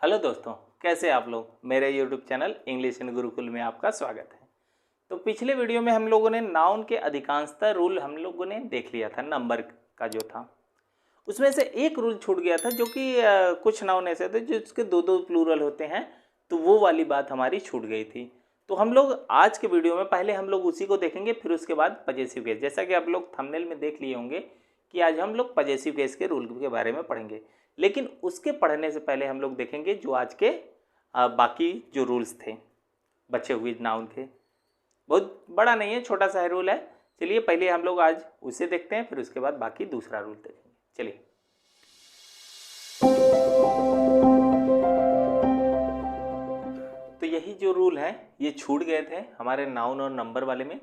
Hello दोस्तों, कैसे आप लोग। मेरे YouTube channel English in Gurukul में आपका स्वागत है। तो पिछले वीडियो में हम लोगों ने नाउन के अधिकांशतः रूल हम लोगों ने देख लिया था। नंबर का जो था उसमें से एक रूल छूट गया था, जो कि कुछ नाउन ऐसे थे जिसके दो दो प्लूरल होते हैं, तो वो वाली बात हमारी छूट गई थी। तो हम लोग आज के वीडियो में पहले हम लोग उसी को देखेंगे, फिर उसके बाद पजेसिव केस। जैसा कि आप लोग थंबनेल में देख लिए होंगे कि आज हम लोग पजेसिव केस के रूल के बारे में पढ़ेंगे, लेकिन उसके पढ़ने से पहले हम लोग देखेंगे जो आज के बाकी जो रूल्स थे बचे हुए नाउन के। बहुत बड़ा नहीं है, छोटा सा रूल है। चलिए पहले हम लोग आज उसे देखते हैं, फिर उसके बाद बाकी दूसरा रूल देखेंगे। चलिए, तो यही जो रूल है ये छूट गए थे हमारे नाउन और नंबर वाले में।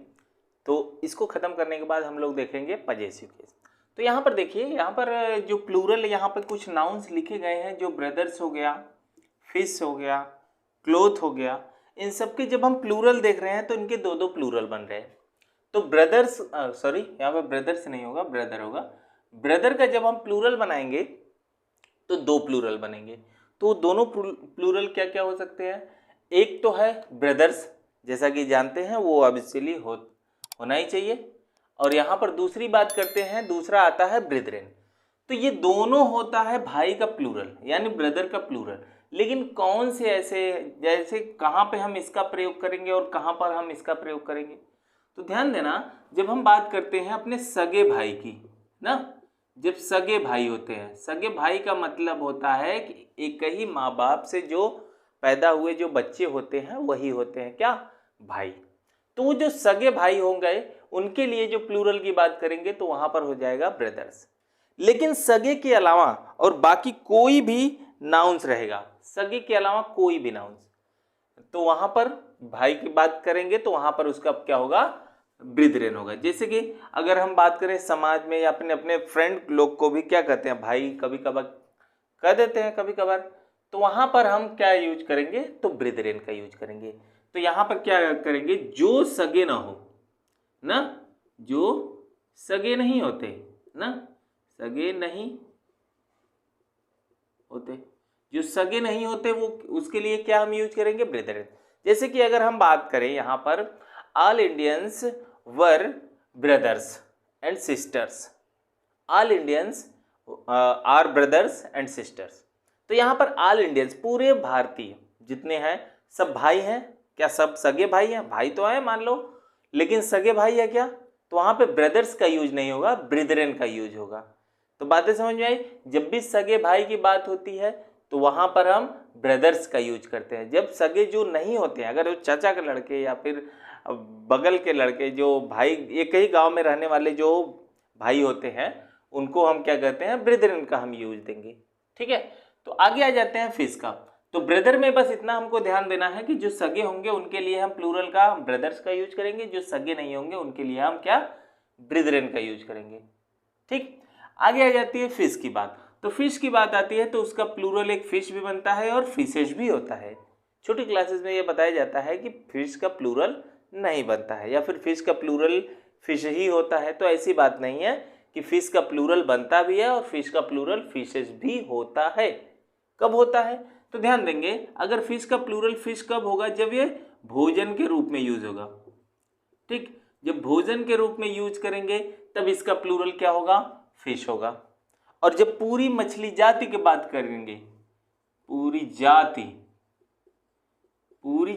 तो इसको ख़त्म करने के बाद हम लोग देखेंगे पजेसिव केस। तो यहाँ पर देखिए, यहाँ पर जो प्लूरल, यहाँ पर कुछ नाउन्स लिखे गए हैं, जो ब्रदर्स हो गया, फिश हो गया, क्लोथ हो गया। इन सब के जब हम प्लूरल देख रहे हैं तो इनके दो दो प्लूरल बन रहे हैं। तो ब्रदर्स, सॉरी यहाँ पर ब्रदर्स नहीं होगा, ब्रदर होगा। ब्रदर का जब हम प्लूरल बनाएंगे तो दो प्लूरल बनेंगे। तो दोनों प्लूरल क्या क्या हो सकते हैं? एक तो है ब्रदर्स, जैसा कि जानते हैं वो ऑब्वियसली होना ही चाहिए। और यहाँ पर दूसरी बात करते हैं, दूसरा आता है ब्रिदरेन। तो ये दोनों होता है भाई का प्लूरल, यानी ब्रदर का प्लूरल। लेकिन कौन से ऐसे, जैसे कहाँ पे हम इसका प्रयोग करेंगे और कहाँ पर हम इसका प्रयोग करेंगे? तो ध्यान देना, जब हम बात करते हैं अपने सगे भाई की ना, जब सगे भाई होते हैं, सगे भाई का मतलब होता है कि एक ही माँ बाप से जो पैदा हुए जो बच्चे होते हैं वही होते हैं क्या? भाई। तो वो जो सगे भाई होंगे उनके लिए जो प्लूरल की बात करेंगे तो वहां पर हो जाएगा ब्रदर्स। लेकिन सगे के अलावा और बाकी कोई भी नाउन्स रहेगा, सगे के अलावा कोई भी नाउन्स, तो वहां पर भाई की बात करेंगे तो वहां पर उसका क्या होगा? ब्रिदरेन होगा। जैसे कि अगर हम बात करें समाज में या अपने अपने फ्रेंड लोग को भी क्या कहते हैं? भाई कभी कभार कह देते हैं, कभी कभार। तो वहां पर हम क्या यूज करेंगे? तो ब्रिदरेन का यूज करेंगे। तो यहां पर क्या करेंगे? जो सगे ना हो ना, जो सगे नहीं होते ना, सगे नहीं होते, जो सगे नहीं होते वो, उसके लिए क्या हम यूज करेंगे? ब्रदर। जैसे कि अगर हम बात करें यहाँ पर, all Indians are brothers and sisters, all Indians are brothers and sisters. तो यहाँ पर ऑल इंडियंस, पूरे भारतीय जितने हैं सब भाई हैं। क्या सब सगे भाई हैं? भाई तो है मान लो, लेकिन सगे भाई है क्या? तो वहाँ पे ब्रदर्स का यूज नहीं होगा, ब्रिदरेन का यूज होगा। तो बातें समझ में आई? जब भी सगे भाई की बात होती है तो वहां पर हम ब्रदर्स का यूज करते हैं। जब सगे जो नहीं होते हैं, अगर वो चाचा के लड़के या फिर बगल के लड़के, जो भाई एक ही गांव में रहने वाले जो भाई होते हैं, उनको हम क्या कहते हैं? ब्रदरन का हम यूज देंगे। ठीक है, तो आगे आ जाते हैं फिश का। तो ब्रदर में बस इतना हमको ध्यान देना है कि जो सगे होंगे उनके लिए हम प्लूरल का ब्रदर्स का यूज करेंगे, जो सगे नहीं होंगे उनके लिए हम क्या? ब्रिदरेन का यूज करेंगे। ठीक, आगे आ जाती है फिश की बात। तो फिश की बात आती है तो उसका प्लूरल एक फिश भी बनता है और फिशेज भी होता है। छोटी क्लासेस में ये बताया जाता है कि फिश का प्लूरल नहीं बनता है या फिर फिश का प्लूरल फिश ही होता है। तो ऐसी बात नहीं है कि फिश का प्लूरल बनता भी है और फिश का प्लूरल फिशेज भी होता है। कब होता है? तो ध्यान देंगे, अगर फिश का प्लूरल फिश कब होगा? जब ये भोजन के रूप में यूज होगा। ठीक, जब भोजन के रूप में यूज करेंगे तब इसका प्लूरल क्या होगा? फिश होगा। और जब पूरी मछली जाति की बात करेंगे, पूरी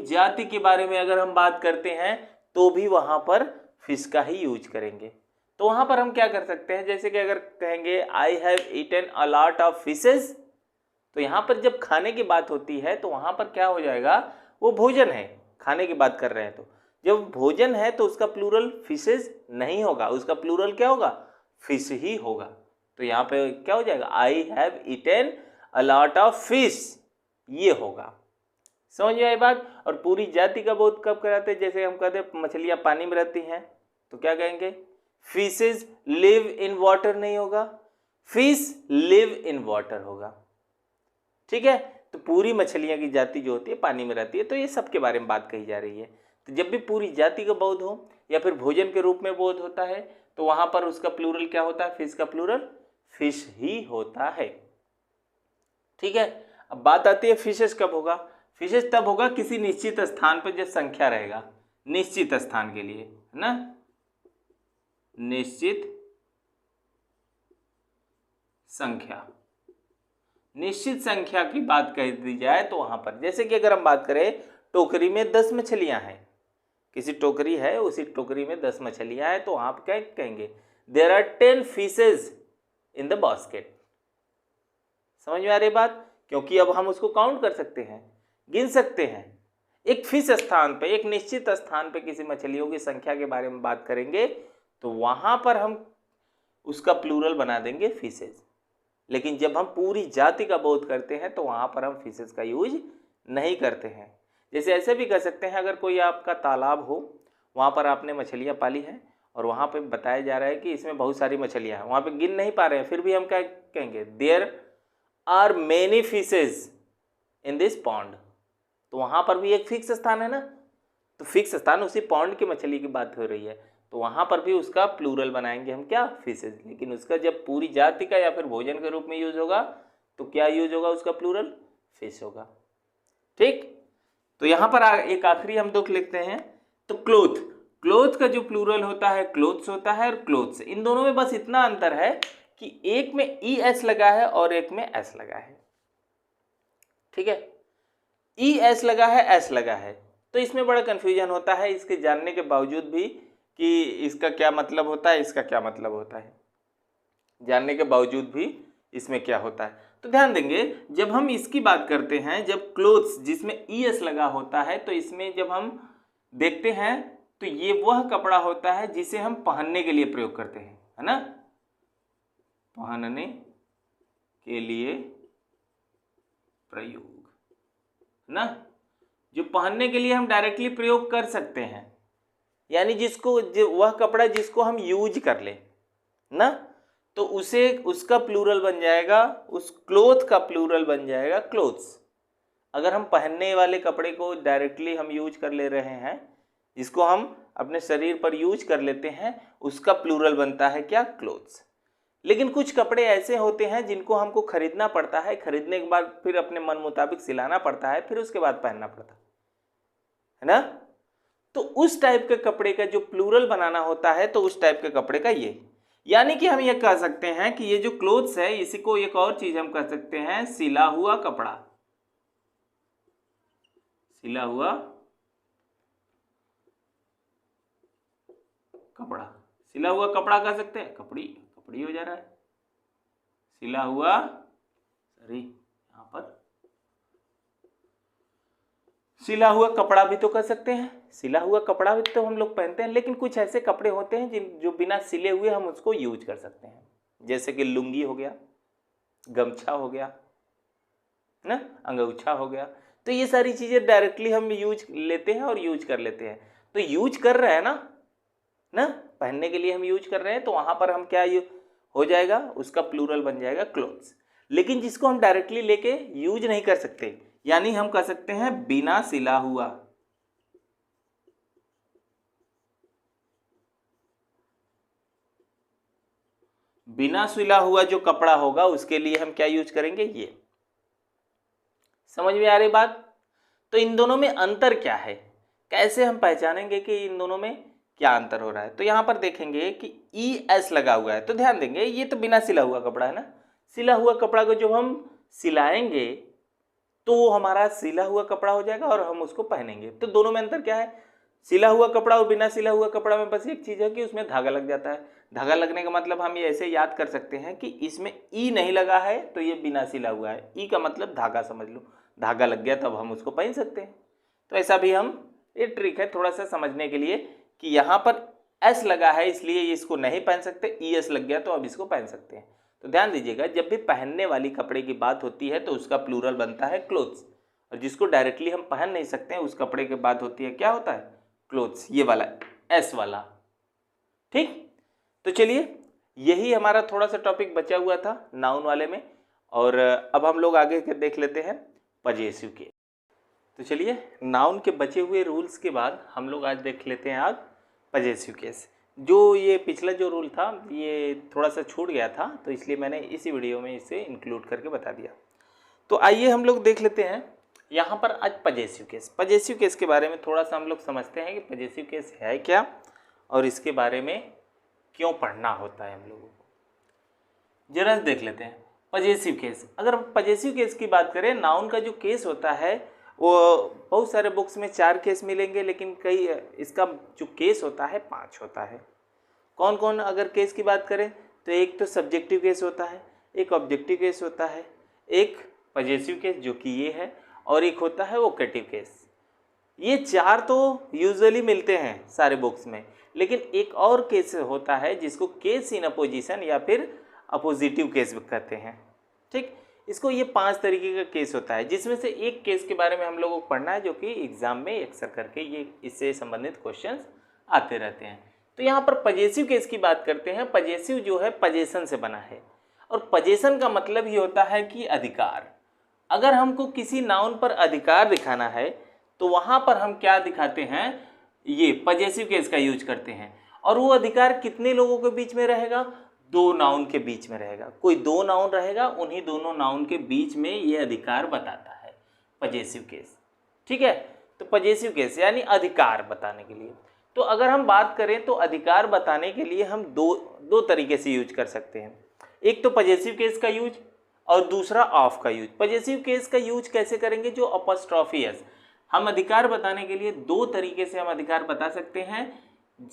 जाति के बारे में अगर हम बात करते हैं तो भी वहां पर फिश का ही यूज करेंगे। तो वहां पर हम क्या कर सकते हैं? जैसे कि अगर कहेंगे I have eaten a lot of fishes, तो यहां पर जब खाने की बात होती है तो वहां पर क्या हो जाएगा? वो भोजन है, खाने की बात कर रहे हैं। तो जब भोजन है तो उसका प्लूरल फिशेज नहीं होगा, उसका प्लूरल क्या होगा? फिश ही होगा। तो यहाँ पे क्या हो जाएगा? I have eaten a lot of fish, ये होगा। समझ में आई बात? और पूरी जाति का बोध कब कराते हैं? जैसे हम कहते हैं मछलियां पानी में रहती हैं, तो क्या कहेंगे? फिशेज लिव इन वाटर नहीं होगा, फिश लिव इन वाटर होगा। ठीक है, तो पूरी मछलियां की जाति जो होती है पानी में रहती है। तो ये सब के बारे में बात कही जा रही है। तो जब भी पूरी जाति का बोध हो या फिर भोजन के रूप में बोध होता है तो वहां पर उसका प्लूरल क्या होता है? फिश का प्लूरल फिश ही होता है। ठीक है, अब बात आती है फिशेस कब होगा। फिशेस तब होगा किसी निश्चित स्थान पर जब संख्या रहेगा, निश्चित स्थान के लिए, है ना, निश्चित संख्या, निश्चित संख्या की बात कह दी जाए तो वहां पर, जैसे कि अगर हम बात करें टोकरी में 10 मछलियां हैं, किसी टोकरी है, उसी टोकरी में 10 मछलियां हैं, तो आप क्या कहेंगे, there are 10 fishes in the basket. समझ में आ रही बात, क्योंकि अब हम उसको काउंट कर सकते हैं, गिन सकते हैं। एक फिश स्थान पे, एक निश्चित स्थान पे किसी मछलियों की संख्या के बारे में बात करेंगे तो वहां पर हम उसका प्लूरल बना देंगे फिशेज। लेकिन जब हम पूरी जाति का बोध करते हैं तो वहां पर हम फिशेज का यूज नहीं करते हैं। जैसे ऐसे भी कर सकते हैं, अगर कोई आपका तालाब हो, वहां पर आपने मछलियां पाली हैं और वहां पे बताया जा रहा है कि इसमें बहुत सारी मछलियां हैं, वहां पे गिन नहीं पा रहे हैं, फिर भी हम क्या कहेंगे, there are many fishes in this pond. तो वहां पर भी एक फिक्स स्थान है ना, तो फिक्स स्थान, उसी पॉन्ड की मछली की बात हो रही है, तो वहां पर भी उसका प्लूरल बनाएंगे हम क्या, फिशेज। लेकिन उसका जब पूरी जाति का या फिर भोजन के रूप में यूज होगा तो क्या यूज होगा, उसका प्लूरल फिश होगा। ठीक, तो यहां पर एक आखिरी हम दुख लिखते हैं, तो क्लोथ, क्लोथ का जो प्लूरल होता है क्लोथ्स होता है, और क्लोथ्स, इन दोनों में बस इतना अंतर है कि एक में ई एस लगा है और एक में एस लगा है। ठीक है, ई एस लगा है, एस लगा है, तो इसमें बड़ा कंफ्यूजन होता है इसके जानने के बावजूद भी कि इसका क्या मतलब होता है, इसका क्या मतलब होता है, जानने के बावजूद भी इसमें क्या होता है। तो ध्यान देंगे, जब हम इसकी बात करते हैं, जब क्लोथ्स जिसमें ई एस लगा होता है, तो इसमें जब हम देखते हैं तो ये वह कपड़ा होता है जिसे हम पहनने के लिए प्रयोग करते हैं, है ना, पहनने के लिए प्रयोग, ना, जो पहनने के लिए हम डायरेक्टली प्रयोग कर सकते हैं, यानी जिसको वह कपड़ा जिसको हम यूज कर ले ना, तो उसे उसका प्लूरल बन जाएगा, उस क्लोथ का प्लूरल बन जाएगा क्लोथ्स। अगर हम पहनने वाले कपड़े को डायरेक्टली हम यूज कर ले रहे हैं, जिसको हम अपने शरीर पर यूज कर लेते हैं, उसका प्लूरल बनता है क्या, क्लोथ्स। लेकिन कुछ कपड़े ऐसे होते हैं जिनको हमको खरीदना पड़ता है, खरीदने के बाद फिर अपने मन मुताबिक सिलाना पड़ता है, फिर उसके बाद पहनना पड़ता है ना, तो उस टाइप के कपड़े का जो प्लूरल बनाना होता है, तो उस टाइप के कपड़े का ये, यानी कि हम ये कह सकते हैं कि ये जो क्लोथ्स है, इसी को एक और चीज हम कह सकते हैं, सिला हुआ कपड़ा, सिला हुआ कपड़ा, सिला हुआ कपड़ा कह सकते हैं, कपड़ी, कपड़ी हो जा रहा है, सिला हुआ, सॉरी यहां पर सिला हुआ कपड़ा भी तो कर सकते हैं, सिला हुआ कपड़ा भी तो हम लोग पहनते हैं, लेकिन कुछ ऐसे कपड़े होते हैं जो बिना सिले हुए हम उसको यूज कर सकते हैं, जैसे कि लुंगी हो गया, गमछा हो गया ना, अंगूछा हो गया, तो ये सारी चीजें डायरेक्टली हम यूज लेते हैं और यूज कर लेते हैं। तो यूज कर रहे हैं ना, पहनने के लिए हम यूज कर रहे हैं, तो वहां पर हम क्या हो जाएगा, उसका प्लूरल बन जाएगा क्लोथ्स। लेकिन जिसको हम डायरेक्टली लेके यूज नहीं कर सकते, यानी हम कह सकते हैं बिना सिला हुआ, बिना सिला हुआ जो कपड़ा होगा उसके लिए हम क्या यूज करेंगे, ये। समझ में आ रही बात। तो इन दोनों में अंतर क्या है, कैसे हम पहचानेंगे कि इन दोनों में क्या अंतर हो रहा है। तो यहां पर देखेंगे कि ई एस लगा हुआ है, तो ध्यान देंगे ये तो बिना सिला हुआ कपड़ा है ना, सिला हुआ कपड़ा को जब हम सिलाएंगे तो वो हमारा सिला हुआ कपड़ा हो जाएगा और हम उसको पहनेंगे। तो दोनों में अंतर क्या है, सिला हुआ कपड़ा और बिना सिला हुआ कपड़ा में बस एक चीज है कि उसमें धागा लग जाता है। धागा लगने का मतलब हम ये ऐसे याद कर सकते हैं कि इसमें ई नहीं लगा है तो ये बिना सिला हुआ है, ई का मतलब धागा समझ लो, धागा लग गया तब हम उसको पहन सकते हैं। तो ऐसा भी हम, ये ट्रिक है थोड़ा सा समझने के लिए कि यहाँ पर एस लगा है इसलिए इसको नहीं पहन सकते, ई एस लग गया तो अब इसको पहन सकते हैं। तो ध्यान दीजिएगा, जब भी पहनने वाली कपड़े की बात होती है तो उसका प्लूरल बनता है क्लोथ्स, और जिसको डायरेक्टली हम पहन नहीं सकते हैं उस कपड़े की बात होती है, क्या होता है, क्लोथ्स, ये वाला एस वाला। ठीक, तो चलिए यही हमारा थोड़ा सा टॉपिक बचा हुआ था नाउन वाले में, और अब हम लोग आगे के देख लेते हैं पजेसिव के। तो चलिए नाउन के बचे हुए रूल्स के बाद हम लोग आज देख लेते हैं आज पजेसिव केस। जो ये पिछला जो रूल था ये थोड़ा सा छूट गया था, तो इसलिए मैंने इसी वीडियो में इसे इंक्लूड करके बता दिया। तो आइए हम लोग देख लेते हैं यहाँ पर आज पजेसिव केस के बारे में थोड़ा सा हम लोग समझते हैं कि पजेसिव केस है क्या और इसके बारे में क्यों पढ़ना होता है हम लोगों को। जरा देख लेते हैं पजेसिव केस। अगर पजेसिव केस की बात करें, नाउन का जो केस होता है वो बहुत सारे बुक्स में 4 केस मिलेंगे, लेकिन कई इसका जो केस होता है 5 होता है। कौन कौन अगर केस की बात करें तो एक तो सब्जेक्टिव केस होता है, एक ऑब्जेक्टिव केस होता है, एक पजेसिव केस जो कि ये है, और एक होता है वोकेटिव केस। ये 4 तो यूजुअली मिलते हैं सारे बुक्स में, लेकिन एक और केस होता है जिसको केस इन अपोजिशन या फिर अपोजिटिव केस कहते हैं। ठीक, इसको ये 5 तरीके का केस होता है, जिसमें से एक केस के बारे में हम लोगों को पढ़ना है जो कि एग्जाम में अक्सर करके ये इससे संबंधित क्वेश्चंस आते रहते हैं। तो यहाँ पर पजेसिव केस की बात करते हैं। पजेसिव जो है पजेशन से बना है, और पजेशन का मतलब ही होता है कि अधिकार। अगर हमको किसी नाउन पर अधिकार दिखाना है तो वहाँ पर हम क्या दिखाते हैं, ये पजेसिव केस का यूज करते हैं। और वो अधिकार कितने लोगों के बीच में रहेगा, 2 नाउन के बीच में रहेगा। कोई 2 नाउन रहेगा, उन्हीं दोनों नाउन के बीच में ये अधिकार बताता है पजेसिव केस। ठीक है, तो पजेसिव केस यानी अधिकार बताने के लिए। तो अगर हम बात करें तो अधिकार बताने के लिए हम दो तरीके से यूज कर सकते हैं। एक तो पजेसिव केस का यूज और दूसरा ऑफ का यूज। पजेसिव केस का यूज कैसे करेंगे, जो अपॉस्ट्रोफी एस। हम अधिकार बताने के लिए 2 तरीके से हम अधिकार बता सकते हैं।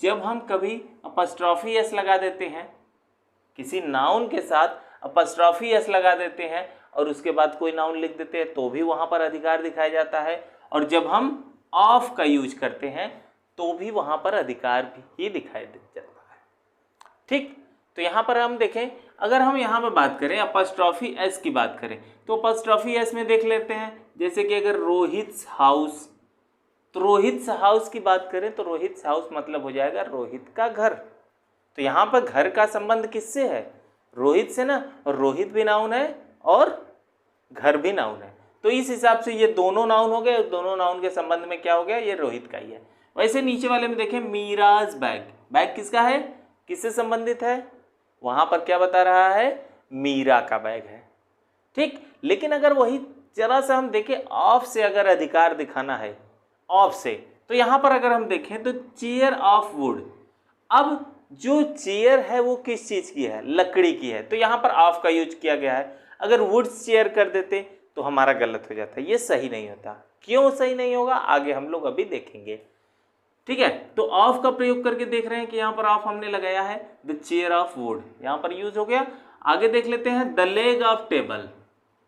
जब हम कभी अपॉस्ट्रोफी एस लगा देते हैं, किसी नाउन के साथ अपॉस्ट्रोफी एस लगा देते हैं और उसके बाद कोई नाउन लिख देते हैं तो भी वहाँ पर अधिकार दिखाया जाता है। और जब हम ऑफ का यूज करते हैं तो भी वहाँ पर अधिकार भी दिखाई देता है। ठीक, तो यहाँ पर हम देखें, अगर हम यहाँ पर बात करें अपॉस्ट्रोफी एस की बात करें तो अपॉस्ट्रोफी एस में देख लेते हैं, जैसे कि अगर रोहित हाउस, तो रोहित हाउस की बात करें तो रोहित हाउस मतलब हो जाएगा रोहित का घर। तो यहाँ पर घर का संबंध किससे है, रोहित से ना, और रोहित भी नाउन है और घर भी नाउन है। तो इस हिसाब से ये दोनों नाउन हो गए, दोनों नाउन के संबंध में क्या हो गया, ये रोहित का ही है। वैसे नीचे वाले में देखें, मीराज बैग, बैग किसका है, किससे संबंधित है, वहां पर क्या बता रहा है, मीरा का बैग है। ठीक, लेकिन अगर वही जरा सा हम देखें ऑफ से अगर अधिकार दिखाना है, ऑफ से, तो यहाँ पर अगर हम देखें तो चेयर ऑफ वुड। अब जो चेयर है वो किस चीज की है, लकड़ी की है, तो यहाँ पर ऑफ का यूज किया गया है। अगर वुड चेयर कर देते तो हमारा गलत हो जाता, ये सही नहीं होता। क्यों सही नहीं होगा, आगे हम लोग अभी देखेंगे। ठीक है, तो ऑफ का प्रयोग करके देख रहे हैं कि यहाँ पर ऑफ हमने लगाया है, द चेयर ऑफ वुड यहाँ पर यूज हो गया। आगे देख लेते हैं, the leg of table.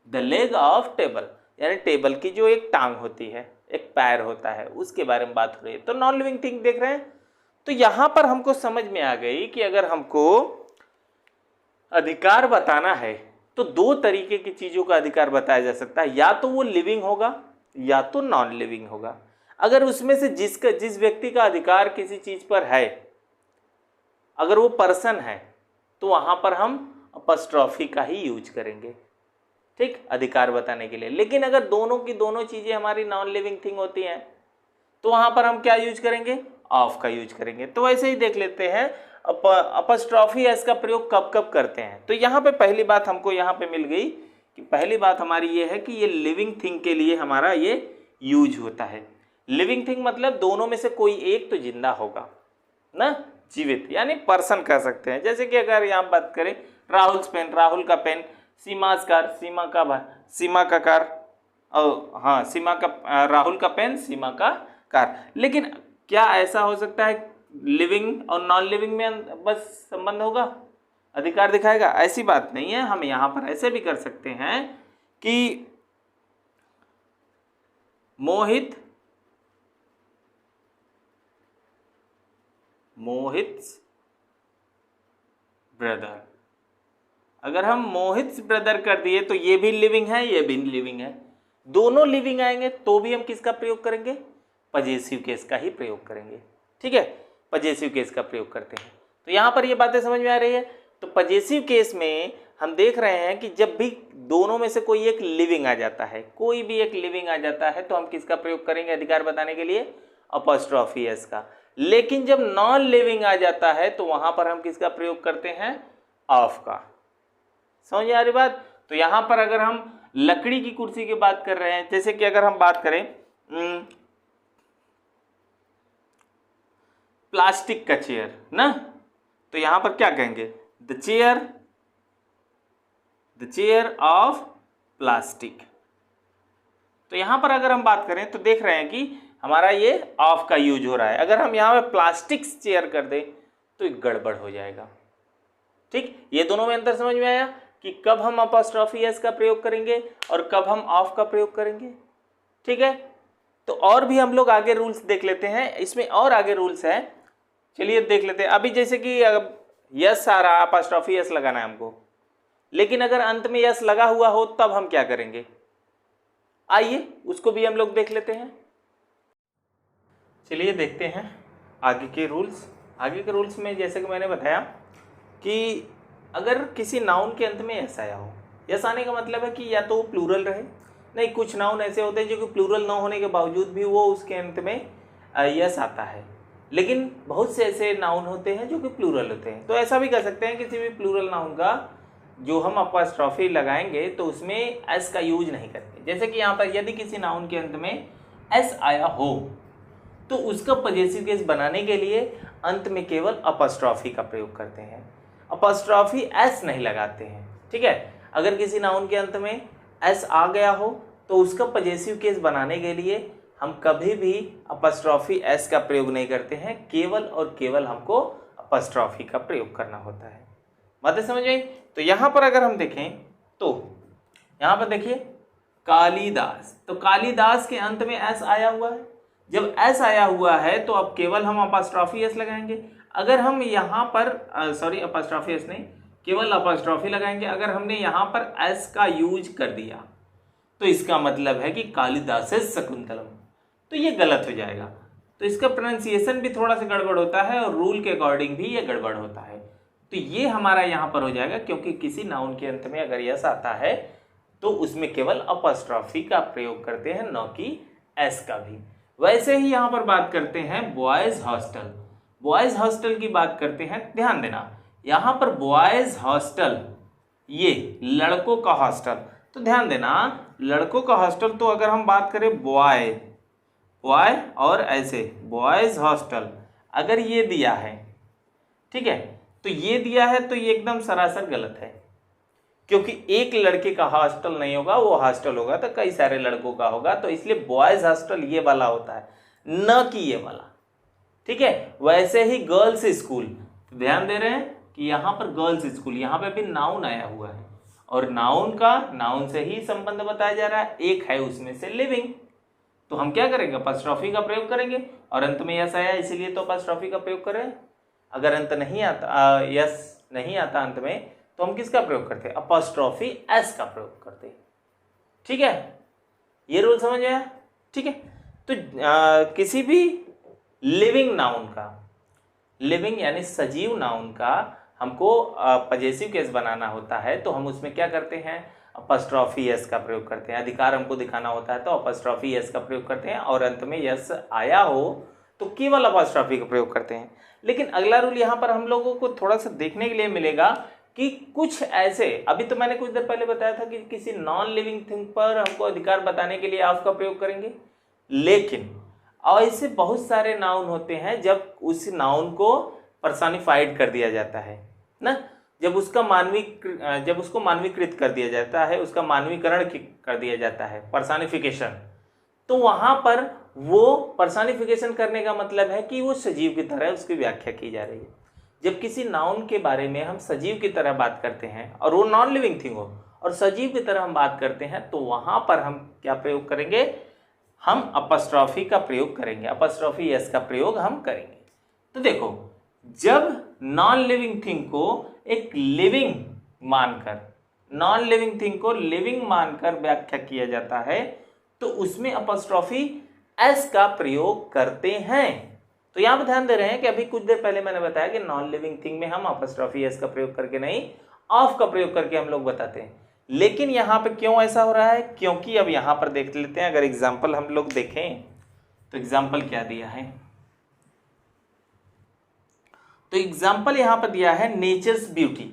The leg of table यानी टेबल की जो एक टांग होती है, एक पैर होता है, उसके बारे में बात हो रही है। तो नॉन लिविंग थिंग देख रहे हैं। तो यहाँ पर हमको समझ में आ गई कि अगर हमको अधिकार बताना है तो 2 तरीके की चीजों का अधिकार बताया जा सकता है, या तो वो लिविंग होगा या तो नॉन लिविंग होगा। अगर उसमें से जिस व्यक्ति का अधिकार किसी चीज पर है, अगर वो पर्सन है, तो वहां पर हम अपॉस्ट्रोफी का ही यूज करेंगे। ठीक, अधिकार बताने के लिए। लेकिन अगर दोनों की दोनों चीजें हमारी नॉन लिविंग थिंग होती हैं तो वहां पर हम क्या यूज करेंगे, ऑफ का यूज करेंगे। तो वैसे ही देख लेते हैं अपॉस्ट्रोफी एस का प्रयोग कब कब करते हैं। तो यहाँ पे पहली बात हमको यहाँ पे मिल गई कि पहली बात हमारी ये है कि ये लिविंग थिंग के लिए हमारा ये यूज होता है। लिविंग थिंग मतलब दोनों में से कोई एक तो जिंदा होगा ना, जीवित यानी पर्सन कह सकते हैं। जैसे कि अगर यहाँ बात करें राहुल पेन, राहुल का पेन, सीमा's कार, सीमा का कार, हाँ सीमा का, राहुल का पेन, सीमा का कार। लेकिन क्या ऐसा हो सकता है लिविंग और नॉन लिविंग में बस संबंध होगा, अधिकार दिखाएगा? ऐसी बात नहीं है। हम यहाँ पर ऐसे भी कर सकते हैं कि मोहित ब्रदर, अगर हम मोहित ब्रदर कर दिए तो ये भी लिविंग है, ये भी लिविंग है, दोनों लिविंग आएंगे तो भी हम किसका प्रयोग करेंगे, पजेसिव केस का ही प्रयोग करेंगे। ठीक है, पजेसिव केस का प्रयोग करते हैं। तो यहाँ पर ये बातें समझ में आ रही है। तो पजेसिव केस में हम देख रहे हैं कि जब भी दोनों में से कोई एक लिविंग आ जाता है, कोई भी एक लिविंग आ जाता है, तो हम किसका प्रयोग करेंगे अधिकार बताने के लिए, अपॉस्ट्रोफी एस का। लेकिन जब नॉन लिविंग आ जाता है तो वहां पर हम किसका प्रयोग करते हैं, ऑफ का। समझ आ रही बात? तो यहाँ पर अगर हम लकड़ी की कुर्सी की बात कर रहे हैं, जैसे कि अगर हम बात करें प्लास्टिक का चेयर ना, तो यहां पर क्या कहेंगे, द चेयर ऑफ प्लास्टिक। तो यहां पर अगर हम बात करें तो देख रहे हैं कि हमारा ये ऑफ का यूज हो रहा है। अगर हम यहां पे प्लास्टिक चेयर कर दें तो एक गड़बड़ हो जाएगा। ठीक, ये दोनों में अंतर समझ में आया कि कब हम अपॉस्ट्रोफी एस का प्रयोग करेंगे और कब हम ऑफ का प्रयोग करेंगे। ठीक है, तो और भी हम लोग आगे रूल्स देख लेते हैं, इसमें और आगे रूल्स है, चलिए देख लेते हैं। अभी जैसे कि यस आ रहा, अपॉस्ट्रोफी एस लगाना है हमको, लेकिन अगर अंत में यस लगा हुआ हो तब हम क्या करेंगे, आइए उसको भी हम लोग देख लेते हैं। चलिए देखते हैं आगे के रूल्स। आगे के रूल्स में जैसे कि मैंने बताया कि अगर किसी नाउन के अंत में यस आया हो, यस आने का मतलब है कि या तो वो प्लूरल रहे, नहीं कुछ नाउन ऐसे होते हैं जो कि प्लूरल ना होने के बावजूद भी वो उसके अंत में यस आता है, लेकिन बहुत से ऐसे नाउन होते हैं जो कि प्लूरल होते हैं। तो ऐसा भी कर सकते हैं किसी भी प्लूरल नाउन का जो हम अपॉस्ट्रोफी लगाएंगे तो उसमें एस का यूज नहीं करेंगे। जैसे कि यहाँ पर यदि किसी नाउन के अंत में एस आया हो तो उसका पजेसिव केस बनाने के लिए अंत में केवल अपॉस्ट्रोफी का प्रयोग करते हैं, अपॉस्ट्रोफी एस नहीं लगाते हैं। ठीक है, अगर किसी नाउन के अंत में एस आ गया हो तो उसका पजेसिव केस बनाने के लिए हम कभी भी अपॉस्ट्रोफी एस का प्रयोग नहीं करते हैं, केवल और केवल हमको अपॉस्ट्रोफी का प्रयोग करना होता है। बातें समझ आई? तो यहां पर अगर हम देखें तो यहां पर देखिए कालिदास, तो कालिदास के अंत में एस आया हुआ है। जब एस आया हुआ है तो अब केवल हम अपॉस्ट्रोफी एस लगाएंगे। अगर हम यहाँ पर अपॉस्ट्रोफी एस नहीं, केवल अपॉस्ट्रोफी लगाएंगे। अगर हमने यहाँ पर एस का यूज कर दिया तो इसका मतलब है कि कालिदास शकुंतलम, तो ये गलत हो जाएगा। तो इसका प्रोनाउंसिएशन भी थोड़ा सा गड़बड़ होता है और रूल के अकॉर्डिंग भी ये गड़बड़ होता है। तो ये हमारा यहाँ पर हो जाएगा, क्योंकि किसी नाउन के अंत में अगर यस आता है तो उसमें केवल अपॉस्ट्रोफी का प्रयोग करते हैं, न कि एस का भी। वैसे ही यहाँ पर बात करते हैं बॉयज हॉस्टल। बॉयज हॉस्टल की बात करते हैं, ध्यान देना यहाँ पर बॉयज हॉस्टल ये लड़कों का हॉस्टल, तो ध्यान देना लड़कों का हॉस्टल, तो अगर हम बात करें बॉय और ऐसे बॉयज हॉस्टल अगर ये दिया है, ठीक है, तो ये दिया है तो ये एकदम सरासर गलत है, क्योंकि एक लड़के का हॉस्टल नहीं होगा, वो हॉस्टल होगा तो कई सारे लड़कों का होगा, तो इसलिए बॉयज हॉस्टल ये वाला होता है, न कि ये वाला। ठीक है, वैसे ही गर्ल्स स्कूल, तो ध्यान दे रहे हैं कि यहाँ पर गर्ल्स स्कूल, यहाँ पे भी नाउन आया हुआ है और नाउन से ही संबंध बताया जा रहा है, एक है उसमें से लिविंग, तो हम क्या करेंगे, अपॉस्ट्रोफी का प्रयोग करेंगे। और अंत में यस आया इसीलिए तो अपॉस्ट्रोफी का प्रयोग करें। अगर अंत नहीं आता, यस नहीं आता अंत में, तो हम किसका प्रयोग करते हैं, अपॉस्ट्रोफी एस का प्रयोग करते हैं। ठीक है, ये रूल समझ आया? ठीक है, तो किसी भी लिविंग नाउन का, लिविंग यानी सजीव नाउन का हमको पजेसिव केस बनाना होता है, तो हम उसमें क्या करते हैं, अपॉस्ट्रोफी एस का प्रयोग करते हैं। अधिकार हमको दिखाना होता है तो अपॉस्ट्रोफी एस का प्रयोग करते हैं, और अंत में यस आया हो तो केवल अपॉस्ट्रोफी का प्रयोग करते हैं। लेकिन अगला रूल यहाँ पर हम लोगों को थोड़ा सा देखने के लिए मिलेगा कि कुछ ऐसे, अभी तो मैंने कुछ देर पहले बताया था कि किसी नॉन लिविंग थिंग पर हमको अधिकार बताने के लिए ऑफ का प्रयोग करेंगे, लेकिन ऐसे बहुत सारे नाउन होते हैं जब उस नाउन को पर्सोनिफाइड कर दिया जाता है ना, जब उसको मानवीकृत कर दिया जाता है, उसका मानवीकरण कर दिया जाता है, पर्सोनिफिकेशन, तो वहां पर वो पर्सोनिफिकेशन करने का मतलब है कि वो सजीव की तरह उसकी व्याख्या की जा रही है। जब किसी नाउन के बारे में हम सजीव की तरह बात करते हैं और वो नॉन लिविंग थिंग हो और सजीव की तरह हम बात करते हैं, तो वहां पर हम क्या प्रयोग करेंगे, हम अपॉस्ट्रोफी का प्रयोग करेंगे, अपॉस्ट्रोफी एस का प्रयोग हम करेंगे। तो देखो, जब नॉन लिविंग थिंग को एक लिविंग मानकर, नॉन लिविंग थिंग को लिविंग मानकर व्याख्या किया जाता है, तो उसमें अपॉस्ट्रोफी एस का प्रयोग करते हैं। तो यहां पर ध्यान दे रहे हैं कि अभी कुछ देर पहले मैंने बताया कि नॉन लिविंग थिंग में हम अपॉस्ट्रोफी एस का प्रयोग करके नहीं, ऑफ का प्रयोग करके हम लोग बताते हैं। लेकिन यहां पे क्यों ऐसा हो रहा है, क्योंकि अब यहां पर देख लेते हैं, अगर एग्जाम्पल हम लोग देखें तो एग्जाम्पल क्या दिया है, तो एग्जाम्पल यहां पर दिया है नेचर्स ब्यूटी।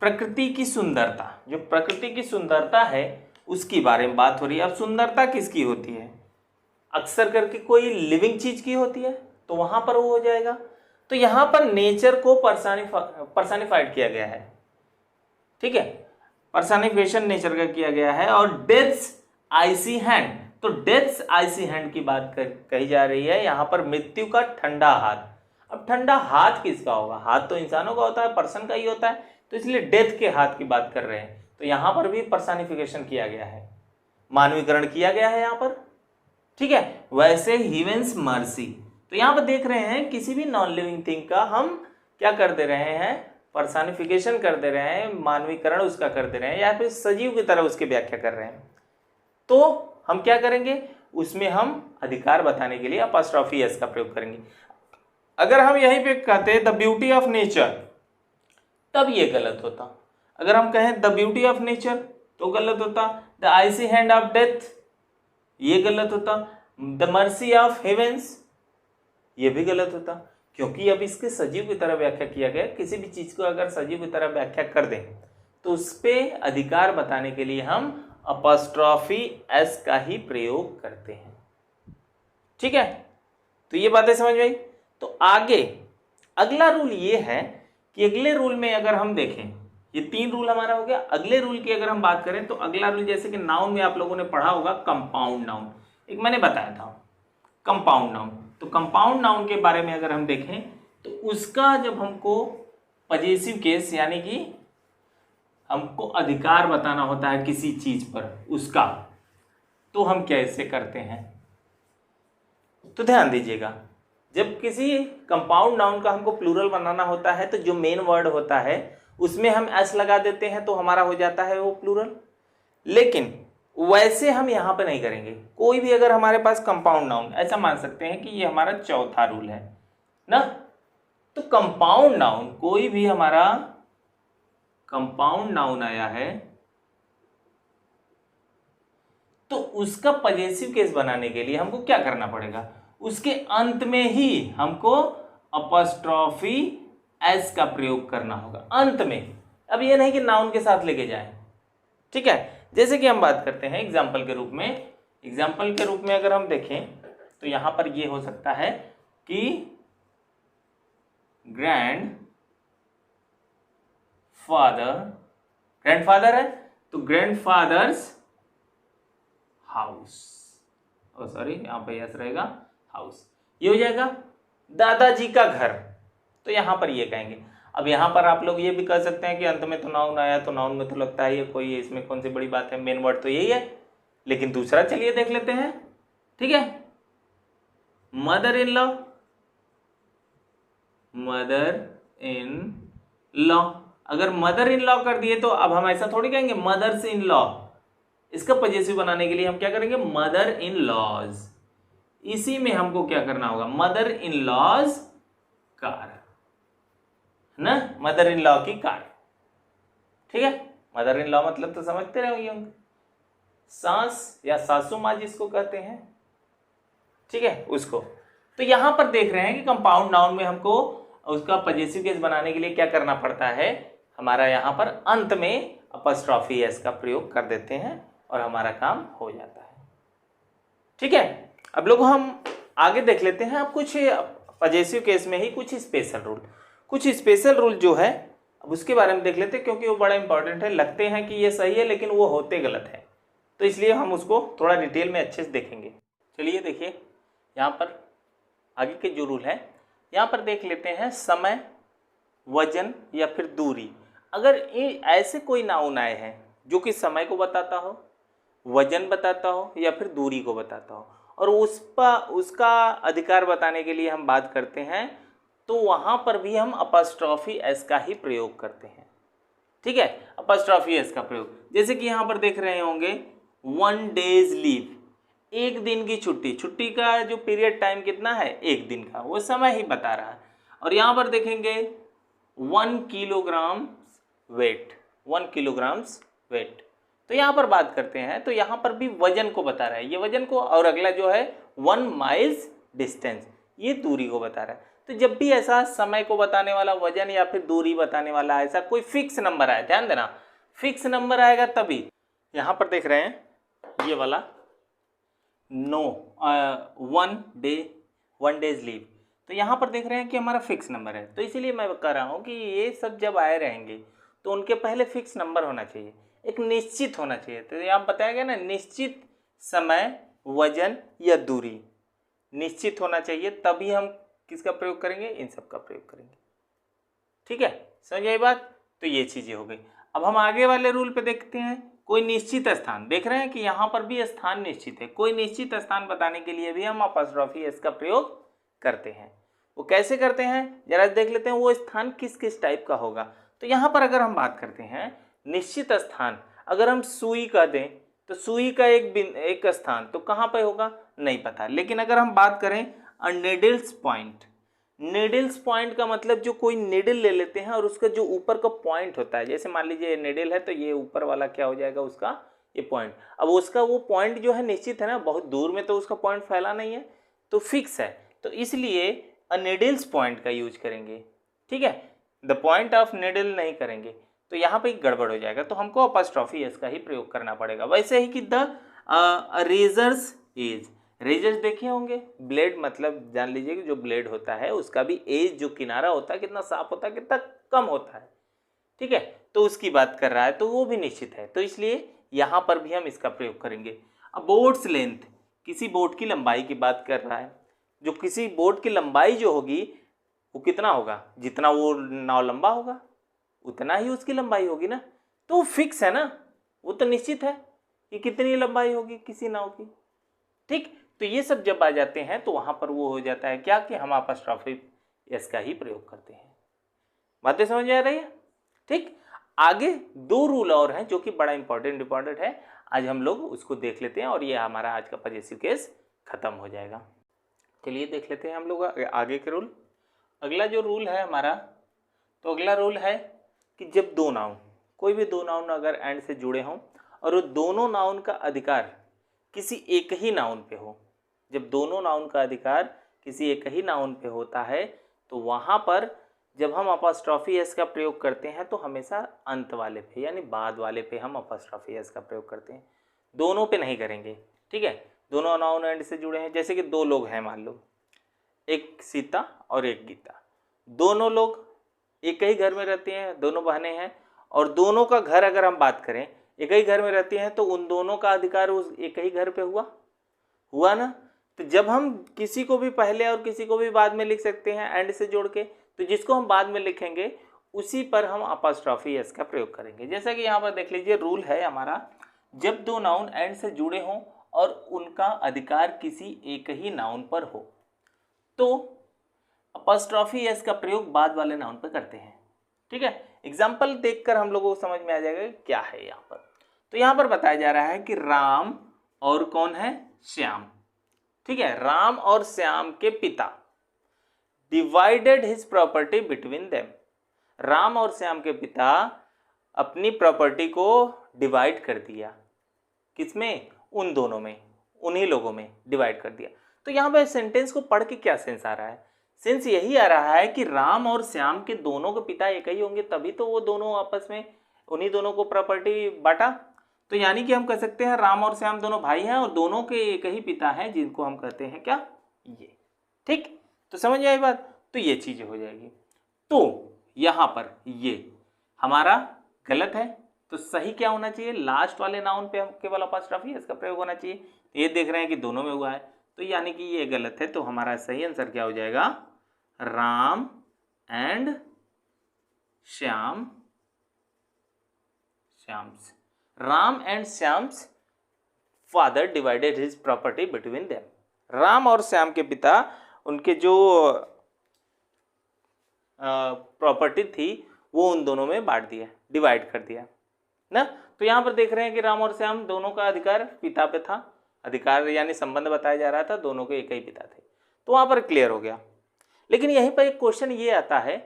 प्रकृति की सुंदरता, जो प्रकृति की सुंदरता है उसकी बारे में बात हो रही है। अब सुंदरता किसकी होती है? अक्सर करके कोई लिविंग चीज की होती है, तो वहां पर वो हो जाएगा। तो यहां पर नेचर को पर्सनिफाइड किया गया है, ठीक है, पर्सनिफिकेशन नेचर का किया गया है। और डेथ्स आइसी हैंड, तो डेथ्स आइसी हैंड की बात कही जा रही है यहाँ पर, मृत्यु का ठंडा हाथ। अब ठंडा हाथ किसका होगा? हाथ तो इंसानों का होता है, पर्सन का ही होता है, तो इसलिए डेथ के हाथ की बात कर रहे हैं। तो यहां पर भी पर्सनिफिकेशन किया गया है, मानवीकरण किया गया है यहाँ पर, ठीक है। वैसे हीवेंस मर्सी, तो यहां पर देख रहे हैं किसी भी नॉन लिविंग थिंग का हम क्या कर दे रहे हैं? पर्सनिफिकेशन कर दे रहे हैं, मानवीकरण उसका कर दे रहे हैं, या फिर सजीव की तरह उसकी व्याख्या कर रहे हैं। तो हम क्या करेंगे? उसमें हम अधिकार बताने के लिए अपॉस्ट्रोफी एस का प्रयोग करेंगे। अगर हम यहीं पे कहते द ब्यूटी ऑफ नेचर, तब ये गलत होता। अगर हम कहें द ब्यूटी ऑफ नेचर तो गलत होता। The icy hand of death, ये गलत होता। द मर्सी ऑफ हेवेंस, ये भी गलत होता, क्योंकि अब इसके सजीव की तरह व्याख्या किया गया। किसी भी चीज को अगर सजीव की तरह व्याख्या कर दें तो उस पर अधिकार बताने के लिए हम अपॉस्ट्रोफी एस का ही प्रयोग करते हैं, ठीक है। तो ये बातें समझ में आई। तो आगे अगला रूल ये है कि अगले रूल में अगर हम देखें, ये 3 रूल हमारा हो गया। अगले रूल की अगर हम बात करें तो अगला रूल, जैसे कि नाउन में आप लोगों ने पढ़ा होगा कंपाउंड नाउन, एक मैंने बताया था कंपाउंड नाउन। तो कंपाउंड नाउन के बारे में अगर हम देखें तो उसका जब हमको पजेसिव केस, यानी कि हमको अधिकार बताना होता है किसी चीज पर उसका, तो हम कैसे करते हैं? तो ध्यान दीजिएगा, जब किसी कंपाउंड नाउन का हमको प्लूरल बनाना होता है तो जो मेन वर्ड होता है उसमें हम एस लगा देते हैं, तो हमारा हो जाता है वो प्लूरल। लेकिन वैसे हम यहाँ पे नहीं करेंगे। कोई भी अगर हमारे पास कंपाउंड नाउन, ऐसा मान सकते हैं कि ये हमारा चौथा रूल है ना, तो कंपाउंड नाउन, कोई भी हमारा कंपाउंड नाउन आया है तो उसका पजेसिव केस बनाने के लिए हमको क्या करना पड़ेगा? उसके अंत में ही हमको अपॉस्ट्रोफी एस का प्रयोग करना होगा, अंत में। अब ये नहीं कि नाउन के साथ लेके जाए, ठीक है। जैसे कि हम बात करते हैं एग्जाम्पल के रूप में, एग्जाम्पल के रूप में अगर हम देखें तो यहां पर ये हो सकता है कि ग्रैंडफादर है तो ग्रैंडफादर्स हाउस, सॉरी यहां पर यस रहेगा, हाउस, ये हो जाएगा। दादाजी का घर, तो यहां पर ये कहेंगे। अब यहां पर आप लोग ये भी कह सकते हैं कि अंत में तो नाउन आया, तो नाउन में तो लगता है ये कोई, इसमें कौन सी बड़ी बात है, मेन वर्ड तो यही है। लेकिन दूसरा चलिए देख लेते हैं, ठीक है। Mother in law, mother in law, अगर मदर इन लॉ कर दिए तो अब हम ऐसा थोड़ी कहेंगे मदर्स इन लॉ। इसका पजेसिव बनाने के लिए हम क्या करेंगे? Mother in law's. इसी में हमको क्या करना होगा? मदर इन लॉज कार, ना, मदर इन लॉ की कार, ठीक है। मदर इन लॉ मतलब तो समझते रहे होंगे, सास या सासू माँ जिसको कहते हैं, ठीक है, उसको। तो यहां पर देख रहे हैं कि कंपाउंड नाउन में हमको उसका पजेसिव केस बनाने के लिए क्या करना पड़ता है? हमारा यहां पर अंत में अपॉस्ट्रोफी एस का प्रयोग कर देते हैं और हमारा काम हो जाता है, ठीक है। अब लोग हम आगे देख लेते हैं। अब कुछ पजेसिव केस में ही कुछ स्पेशल रूल, कुछ स्पेशल रूल जो है अब उसके बारे में देख लेते हैं, क्योंकि वो बड़ा इंपॉर्टेंट है। लगते हैं कि ये सही है लेकिन वो होते गलत है, तो इसलिए हम उसको थोड़ा डिटेल में अच्छे से देखेंगे। चलिए देखिए, यहाँ पर आगे के जो रूल है यहाँ पर देख लेते हैं। समय, वजन या फिर दूरी। अगर ऐसे कोई नाउन आए हैं जो कि समय को बताता हो, वजन बताता हो या फिर दूरी को बताता हो, और उसका अधिकार बताने के लिए हम बात करते हैं, तो वहाँ पर भी हम अपॉस्ट्रोफी एस का ही प्रयोग करते हैं, ठीक है। अपॉस्ट्रोफी एस का प्रयोग, जैसे कि यहाँ पर देख रहे होंगे 1 डेज लीव, 1 दिन की छुट्टी। छुट्टी का जो पीरियड टाइम कितना है? 1 दिन का, वो समय ही बता रहा है। और यहाँ पर देखेंगे 1 किलोग्राम वेट, 1 किलोग्राम्स वेट। तो यहाँ पर बात करते हैं तो यहाँ पर भी वजन को बता रहा है, ये वजन को। और अगला जो है 1 माइल्स डिस्टेंस, ये दूरी को बता रहा है। तो जब भी ऐसा समय को बताने वाला, वजन या फिर दूरी बताने वाला ऐसा कोई फिक्स नंबर आए, ध्यान देना फिक्स नंबर आएगा तभी। यहाँ पर देख रहे हैं ये वाला नो 1 डेज लीव, तो यहाँ पर देख रहे हैं कि हमारा फिक्स नंबर है, तो इसीलिए मैं कह रहा हूँ कि ये सब जब आए रहेंगे तो उनके पहले फिक्स नंबर होना चाहिए, एक निश्चित होना चाहिए। तो यहाँ बताया गया ना, निश्चित समय, वजन या दूरी निश्चित होना चाहिए, तभी हम किसका प्रयोग करेंगे, इन सब का प्रयोग करेंगे। ठीक है, समझ आई बात। तो ये चीजें हो गई। अब हम आगे वाले रूल पे देखते हैं। कोई निश्चित स्थान, देख रहे हैं कि यहाँ पर भी स्थान निश्चित है, कोई निश्चित स्थान बताने के लिए भी हम अपॉस्ट्रोफी एस का प्रयोग करते हैं। वो कैसे करते हैं जरा देख लेते हैं, वो स्थान किस किस टाइप का होगा। तो यहाँ पर अगर हम बात करते हैं निश्चित स्थान, अगर हम सुई का दें तो सुई का एक स्थान तो कहाँ पे होगा नहीं पता। लेकिन अगर हम बात करें नीडल्स पॉइंट, नीडल्स पॉइंट का मतलब जो कोई नीडल ले लेते हैं और उसका जो ऊपर का पॉइंट होता है, जैसे मान लीजिए नीडल है तो ये ऊपर वाला क्या हो जाएगा उसका ये पॉइंट। अब उसका वो पॉइंट जो है निश्चित है ना, बहुत दूर में तो उसका पॉइंट फैला नहीं है, तो फिक्स है, तो इसलिए नीडल्स पॉइंट का यूज करेंगे। ठीक है, द पॉइंट ऑफ नीडल नहीं करेंगे, तो यहाँ पे गड़बड़ हो जाएगा, तो हमको अपॉस्ट्रोफी एस का ही प्रयोग करना पड़ेगा। वैसे ही कि द रेजर्स एज, रेजर्स देखे होंगे, ब्लेड मतलब जान लीजिए कि जो ब्लेड होता है उसका भी एज, जो किनारा होता है कितना साफ होता है, कितना कम होता है। ठीक है, तो उसकी बात कर रहा है, तो वो भी निश्चित है, तो इसलिए यहाँ पर भी हम इसका प्रयोग करेंगे। अब बोट्स लेंथ, किसी बोट की लंबाई की बात कर रहा है, जो किसी बोट की लंबाई जो होगी वो कितना होगा, जितना वो नाव लंबा होगा उतना ही उसकी लंबाई होगी ना, तो वो फिक्स है ना, वो तो निश्चित है कि कितनी लंबाई होगी किसी नाव की। ठीक, तो ये सब जब आ जाते हैं तो वहां पर वो हो जाता है क्या कि हम अपॉस्ट्रोफी एस का ही प्रयोग करते हैं। बातें समझ आ रही है। ठीक, आगे दो रूल और हैं जो कि बड़ा इंपॉर्टेंट है, आज हम लोग उसको देख लेते हैं और ये हमारा आज का पजेसिव केस खत्म हो जाएगा। चलिए देख लेते हैं हम लोग आगे के रूल। अगला जो रूल है हमारा, तो अगला रूल है कि जब दो नाउन, कोई भी दो नाउन अगर एंड से जुड़े हों और वो दोनों नाउन का अधिकार किसी एक ही नाउन पे हो, जब दोनों नाउन का अधिकार किसी एक ही नाउन पे होता है तो वहाँ पर जब हम अपॉस्ट्रोफी एस का प्रयोग करते हैं तो हमेशा अंत वाले पे यानी बाद वाले पे हम अपॉस्ट्रोफी एस का प्रयोग करते हैं, दोनों पे नहीं करेंगे। ठीक है, दोनों नाउन एंड से जुड़े हैं, जैसे कि दो लोग हैं, मान लो एक सीता और एक गीता, दोनों लोग एक ही घर में रहते हैं, दोनों बहनें हैं, और दोनों का घर अगर हम बात करें एक ही घर में रहती हैं तो उन दोनों का अधिकार उस एक ही घर पे हुआ ना। तो जब हम किसी को भी पहले और किसी को भी बाद में लिख सकते हैं एंड से जोड़ के, तो जिसको हम बाद में लिखेंगे उसी पर हम अपॉस्ट्रोफी एस का प्रयोग करेंगे। जैसा कि यहाँ पर देख लीजिए रूल है हमारा, जब दो नाउन एंड से जुड़े हों और उनका अधिकार किसी एक ही नाउन पर हो तो अपॉस्ट्रोफी एस का प्रयोग बाद वाले नाउन पर करते हैं। ठीक है, एग्जाम्पल देखकर हम लोगों को समझ में आ जाएगा कि क्या है यहाँ पर। तो यहाँ पर बताया जा रहा है कि राम और कौन है, श्याम। ठीक है, राम और श्याम के पिता divided his property between them, Ram और श्याम के पिता अपनी प्रॉपर्टी को डिवाइड कर दिया, किसमें, उन दोनों में, उन्हीं लोगों में डिवाइड कर दिया। तो यहाँ पर सेंटेंस को पढ़ के क्या सेंस आ रहा है, सेंस यही आ रहा है कि राम और श्याम के दोनों के पिता एक ही होंगे तभी तो वो दोनों आपस में उन्हीं दोनों को प्रॉपर्टी बांटा। तो यानी कि हम कह सकते हैं राम और श्याम दोनों भाई हैं और दोनों के एक ही पिता हैं जिनको हम कहते हैं क्या, ये। ठीक, तो समझ आई बात। तो ये चीजें हो जाएगी। तो यहाँ पर ये हमारा गलत है, तो सही क्या होना चाहिए, लास्ट वाले नाउन पे हम केवल अपॉस्ट्रोफी इसका प्रयोग होना चाहिए। ये देख रहे हैं कि दोनों में हुआ है, तो यानी कि ये गलत है। तो हमारा सही आंसर क्या हो जाएगा, Ram and Shyam, Ram and Shyam's father divided his property between them. Ram और श्याम के पिता उनके जो प्रॉपर्टी थी वो उन दोनों में बांट दिया, डिवाइड कर दिया ना। तो यहाँ पर देख रहे हैं कि राम और श्याम दोनों का अधिकार पिता पे था, अधिकार यानी संबंध बताया जा रहा था, दोनों के एक ही पिता थे, तो वहाँ पर क्लियर हो गया। लेकिन यहीं पर एक क्वेश्चन ये आता है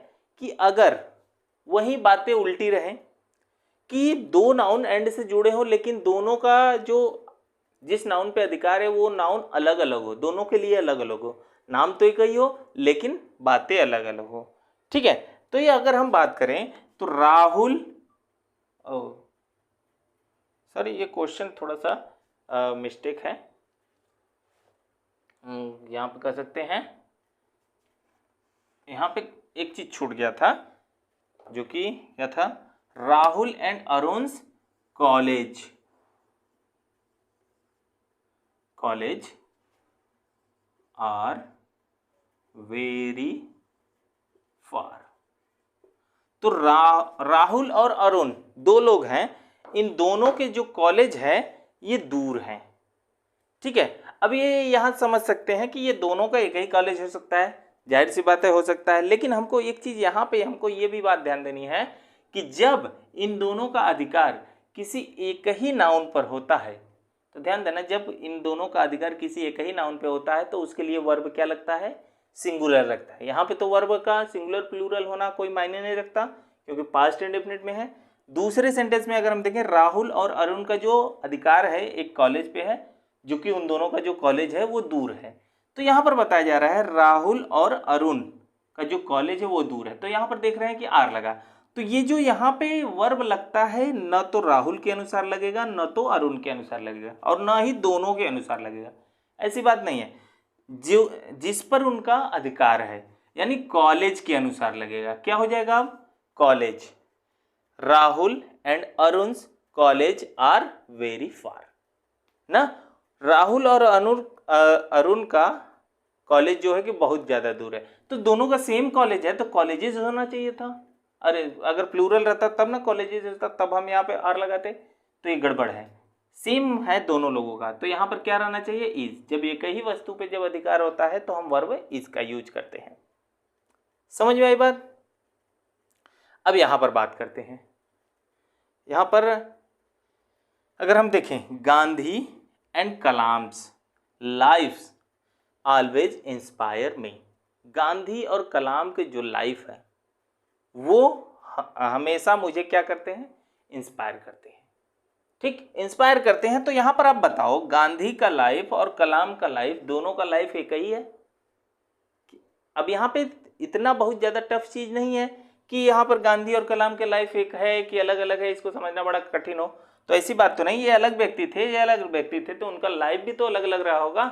कि अगर वही बातें उल्टी रहें कि दो नाउन एंड से जुड़े हो लेकिन दोनों का जो जिस नाउन पे अधिकार है वो नाउन अलग अलग हो, दोनों के लिए अलग अलग हो, नाम तो एक ही हो लेकिन बातें अलग अलग हो। ठीक है, तो ये अगर हम बात करें तो राहुल, सॉरी ये क्वेश्चन थोड़ा सा मिस्टेक है, यहाँ पे कर सकते हैं, यहाँ पे एक चीज छूट गया था जो कि क्या था, Rahul and Arun's college are very far. तो राहुल और अरुण दो लोग हैं, इन दोनों के जो कॉलेज है ये दूर हैं। ठीक है, अब ये यहाँ समझ सकते हैं कि ये दोनों का एक ही कॉलेज हो सकता है, जाहिर सी बात है हो सकता है, लेकिन हमको एक चीज यहाँ पे हमको ये भी बात ध्यान देनी है कि जब इन दोनों का अधिकार किसी एक ही नाउन पर होता है, तो ध्यान देना जब इन दोनों का अधिकार किसी एक ही नाउन पे होता है तो उसके लिए वर्ब क्या लगता है, सिंगुलर लगता है। यहाँ पे तो वर्ब का सिंगुलर प्लूरल होना कोई मायने नहीं रखता क्योंकि पास्ट इंडेफिनिट में है। दूसरे सेंटेंस में अगर हम देखें, राहुल और अरुण का जो अधिकार है एक कॉलेज पे है, जो कि उन दोनों का जो कॉलेज है वो दूर है। तो यहाँ पर बताया जा रहा है राहुल और अरुण का जो कॉलेज है वो दूर है, तो यहाँ पर देख रहे हैं कि आर लगा, तो ये जो यहाँ पे वर्ब लगता है न तो राहुल के अनुसार लगेगा न तो अरुण के अनुसार लगेगा और न ही दोनों के अनुसार लगेगा, ऐसी बात नहीं है। जो जिस पर उनका अधिकार है यानी कॉलेज के अनुसार लगेगा, क्या हो जाएगा अब, college, Rahul and Arun's college are very far ना, राहुल और अरुण का कॉलेज जो है कि बहुत ज़्यादा दूर है, तो दोनों का सेम कॉलेज है तो कॉलेजेस होना चाहिए था। अरे अगर प्लूरल रहता तब ना कॉलेजेस रहता, तब हम यहाँ पे आर लगाते, तो ये गड़बड़ है, सेम है दोनों लोगों का, तो यहाँ पर क्या रहना चाहिए, इज। जब एक ही वस्तु पे जब अधिकार होता है तो हम वर्ब इज का यूज करते हैं। समझ में आई बात। अब यहाँ पर बात करते हैं, यहाँ पर अगर हम देखें, Gandhi and Kalam's life's always inspire me. Gandhi और कलाम के जो लाइफ है वो हमेशा मुझे क्या करते हैं, इंस्पायर करते हैं। ठीक, इंस्पायर करते हैं। तो यहाँ पर आप बताओ, गांधी का लाइफ और कलाम का लाइफ दोनों का लाइफ एक ही है। अब यहाँ पे इतना बहुत ज़्यादा टफ चीज़ नहीं है कि यहाँ पर गांधी और कलाम के लाइफ एक है कि अलग अलग है, इसको समझना बड़ा कठिन हो, तो ऐसी बात तो नहीं, ये अलग व्यक्ति थे, ये अलग व्यक्ति थे, तो उनका लाइफ भी तो अलग अलग रहा होगा।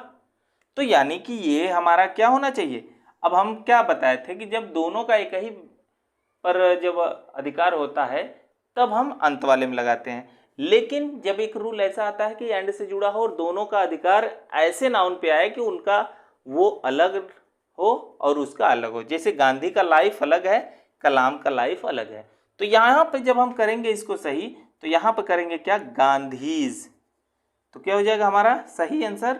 तो यानी कि ये हमारा क्या होना चाहिए, अब हम क्या बताए थे कि जब दोनों का एक ही पर जब अधिकार होता है तब हम अंत वाले में लगाते हैं, लेकिन जब एक रूल ऐसा आता है कि एंड से जुड़ा हो और दोनों का अधिकार ऐसे नाउन पे आए कि उनका वो अलग हो और उसका अलग हो, जैसे गांधी का लाइफ अलग है, कलाम का लाइफ अलग है, तो यहाँ पे जब हम करेंगे इसको सही, तो यहाँ पे करेंगे क्या, गांधीज, तो क्या हो जाएगा हमारा सही आंसर,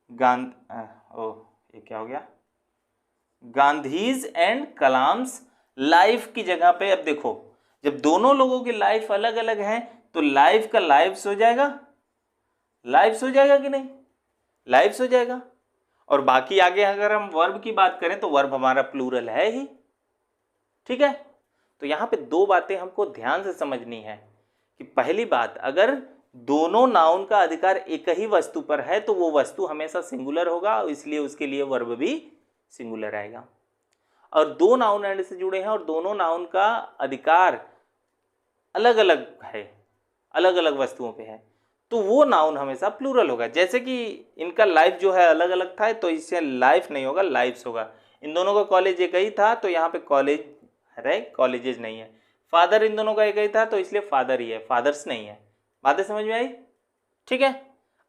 ये क्या हो गया, गांधीज एंड कलाम्स लाइफ की जगह पे, अब देखो जब दोनों लोगों की लाइफ अलग अलग है तो लाइफ का लाइव्स हो जाएगा, लाइव्स हो जाएगा कि नहीं, लाइव्स हो जाएगा। और बाकी आगे अगर हम वर्ब की बात करें तो वर्ब हमारा प्लूरल है ही। ठीक है, तो यहाँ पे दो बातें हमको ध्यान से समझनी है कि पहली बात, अगर दोनों नाउन का अधिकार एक ही वस्तु पर है तो वो वस्तु हमेशा सिंगुलर होगा, इसलिए उसके लिए वर्ब भी सिंगुलर आएगा। और दो नाउन एंड से जुड़े हैं और दोनों नाउन का अधिकार अलग अलग है, अलग अलग वस्तुओं पे है, तो वो नाउन हमेशा प्लूरल होगा। जैसे कि इनका लाइफ जो है अलग अलग था तो इससे लाइफ नहीं होगा, लाइफ्स होगा। इन दोनों का कॉलेज एक ही था तो यहाँ पे कॉलेज है, कॉलेजेस नहीं है। फादर इन दोनों का एक ही था तो इसलिए फादर ही है, फादर्स नहीं है। बातें समझ में आई। ठीक है,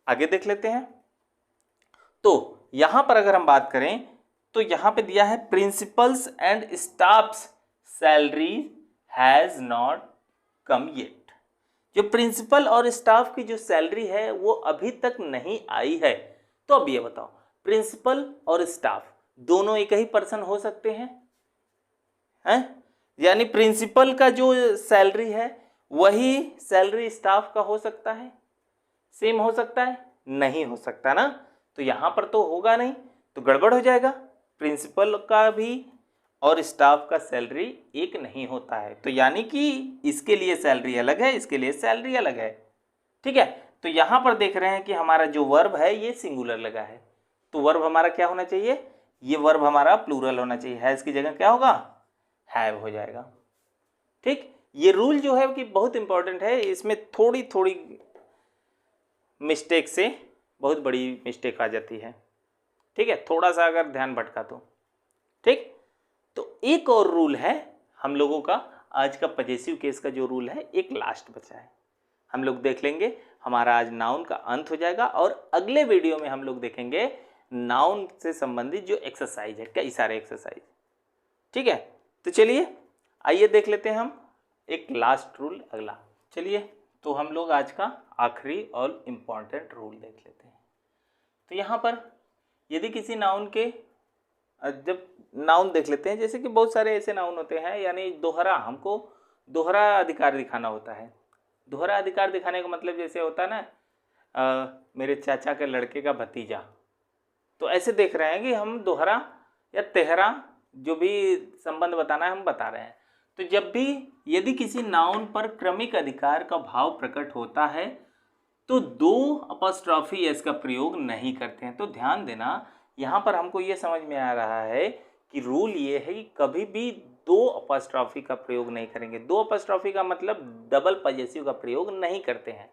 आगे देख लेते हैं। तो यहाँ पर अगर हम बात करें तो यहाँ पे दिया है principles and staffs salary has not come yet. जो प्रिंसिपल और स्टाफ की जो सैलरी है वो अभी तक नहीं आई है। तो अब ये बताओ, प्रिंसिपल और स्टाफ दोनों एक ही पर्सन हो सकते हैं? यानी प्रिंसिपल का जो सैलरी है वही सैलरी स्टाफ का हो सकता है, सेम हो सकता है? नहीं हो सकता ना, तो यहाँ पर तो होगा नहीं, तो गड़बड़ हो जाएगा। प्रिंसिपल का भी और स्टाफ का सैलरी एक नहीं होता है, तो यानी कि इसके लिए सैलरी अलग है, इसके लिए सैलरी अलग है। ठीक है, तो यहाँ पर देख रहे हैं कि हमारा जो वर्ब है ये सिंगुलर लगा है, तो वर्ब हमारा क्या होना चाहिए, ये वर्ब हमारा प्लूरल होना चाहिए, हैज़ की जगह क्या होगा, हैव हो जाएगा। ठीक, ये रूल जो है कि बहुत इंपॉर्टेंट है, इसमें थोड़ी थोड़ी मिस्टेक से बहुत बड़ी मिस्टेक आ जाती है। ठीक है, थोड़ा सा अगर ध्यान भटका तो। ठीक, तो एक और रूल है हम लोगों का, आज का पजेसिव केस का जो रूल है, एक लास्ट बचा है, हम लोग देख लेंगे। हमारा आज नाउन का अंत हो जाएगा और अगले वीडियो में हम लोग देखेंगे नाउन से संबंधित जो एक्सरसाइज है, कई सारे एक्सरसाइज। ठीक है, तो चलिए आइए देख लेते हैं हम एक लास्ट रूल अगला। चलिए तो हम लोग आज का आखिरी और इम्पॉर्टेंट रूल देख लेते हैं। तो यहाँ पर यदि किसी नाउन के, जब नाउन देख लेते हैं, जैसे कि बहुत सारे ऐसे नाउन होते हैं, यानी दोहरा, हमको दोहरा अधिकार दिखाना होता है। दोहरा अधिकार दिखाने का मतलब जैसे होता है ना, मेरे चाचा के लड़के का भतीजा, तो ऐसे देख रहे हैं कि हम दोहरा या तेहरा जो भी संबंध बताना है हम बता रहे हैं। तो जब भी यदि किसी नाउन पर क्रमिक अधिकार का भाव प्रकट होता है तो दो अपॉस्ट्रोफी एस का प्रयोग नहीं करते हैं। तो ध्यान देना, यहाँ पर हमको ये समझ में आ रहा है कि रूल ये है कि कभी भी दो अपॉस्ट्रोफी का प्रयोग नहीं करेंगे। दो अपॉस्ट्रोफी का मतलब डबल पजेसिव का प्रयोग नहीं करते हैं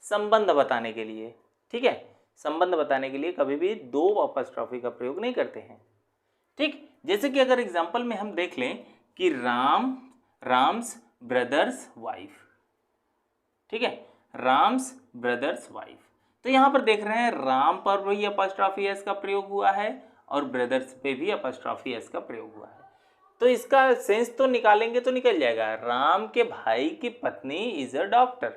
संबंध बताने के लिए। ठीक है, संबंध बताने के लिए कभी भी दो अपॉस्ट्रोफी का प्रयोग नहीं करते हैं। ठीक, जैसे कि अगर एग्जाम्पल में हम देख लें कि राम्स ब्रदर्स वाइफ। ठीक है, राम्स ब्रदर्स वाइफ, तो यहाँ पर देख रहे हैं राम पर भी अपॉस्ट्रोफी एस का प्रयोग हुआ है और ब्रदर्स पे भी अपॉस्ट्रोफी एस का प्रयोग हुआ है। तो इसका सेंस तो निकालेंगे तो निकल जाएगा, राम के भाई की पत्नी इज अ डॉक्टर,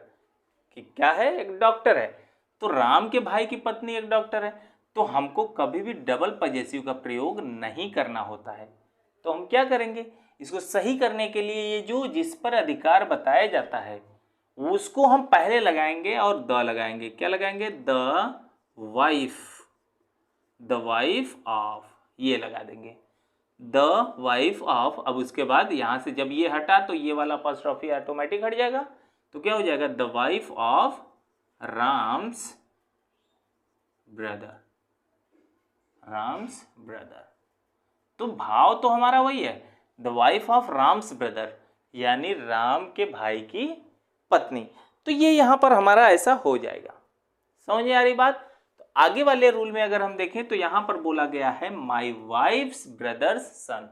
कि क्या है, एक डॉक्टर है। तो राम के भाई की पत्नी एक डॉक्टर है, तो हमको कभी भी डबल पजेसिव का प्रयोग नहीं करना होता है। तो हम क्या करेंगे, इसको सही करने के लिए ये जो जिस पर अधिकार बताया जाता है उसको हम पहले लगाएंगे और द लगाएंगे। क्या लगाएंगे, द वाइफ ऑफ, ये लगा देंगे द वाइफ ऑफ। अब उसके बाद यहाँ से जब ये हटा तो ये वाला अपॉस्ट्रोफी ऑटोमेटिक हट जाएगा, तो क्या हो जाएगा, the wife of Ram's brother, Ram's brother. तो भाव तो हमारा वही है, the wife of Ram's brother, यानी राम के भाई की पत्नी। तो ये यहाँ पर हमारा ऐसा हो जाएगा। समझ में आ रही बात। तो आगे वाले रूल में अगर हम देखें तो यहाँ पर बोला गया है माई वाइफ्स ब्रदर्स सन,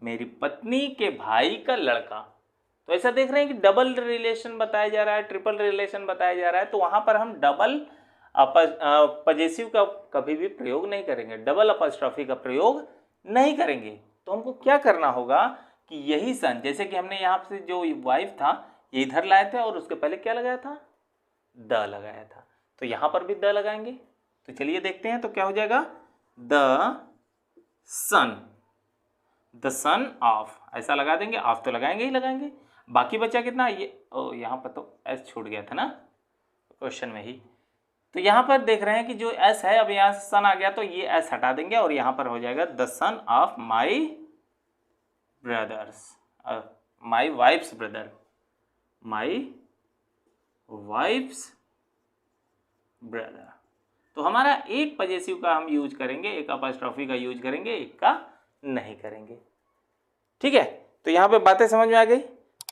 मेरी पत्नी के भाई का लड़का। तो ऐसा देख रहे हैं कि डबल रिलेशन बताया जा रहा है, ट्रिपल रिलेशन बताया जा रहा है, तो वहाँ पर हम डबल पजेसिव का कभी भी प्रयोग नहीं करेंगे, डबल अपॉस्ट्रोफी का प्रयोग नहीं करेंगे। तो हमको क्या करना होगा कि यही सन, जैसे कि हमने यहाँ से जो वाइफ था ये इधर लाए थे और उसके पहले क्या लगाया था, द लगाया था, तो यहाँ पर भी द लगाएंगे। तो चलिए देखते हैं, तो क्या हो जाएगा, द सन ऑफ, ऐसा लगा देंगे, ऑफ तो लगाएंगे ही लगाएंगे। बाकी बचा कितना, ये यहाँ पर तो एस छूट गया था ना क्वेश्चन में ही, तो यहाँ पर देख रहे हैं कि जो एस है अब यहाँ से सन आ गया, तो ये एस हटा देंगे और यहाँ पर हो जाएगा the son of my brothers, my wife's brother, my wife's brother. तो हमारा एक पजेसिव का हम यूज करेंगे, एक अपॉस्ट्रोफी का यूज करेंगे, एक का नहीं करेंगे। ठीक है, तो यहाँ पे बातें समझ में आ गई।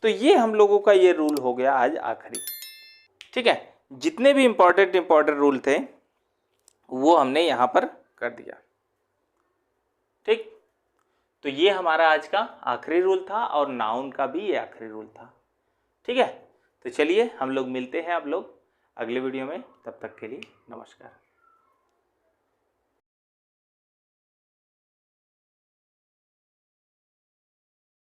तो ये हम लोगों का ये रूल हो गया आज आखिरी। ठीक है, जितने भी इंपॉर्टेंट रूल थे वो हमने यहाँ पर कर दिया। ठीक, तो ये हमारा आज का आखिरी रूल था और नाउन का भी ये आखिरी रूल था। ठीक है, तो चलिए हम लोग मिलते हैं आप लोग अगले वीडियो में, तब तक के लिए नमस्कार।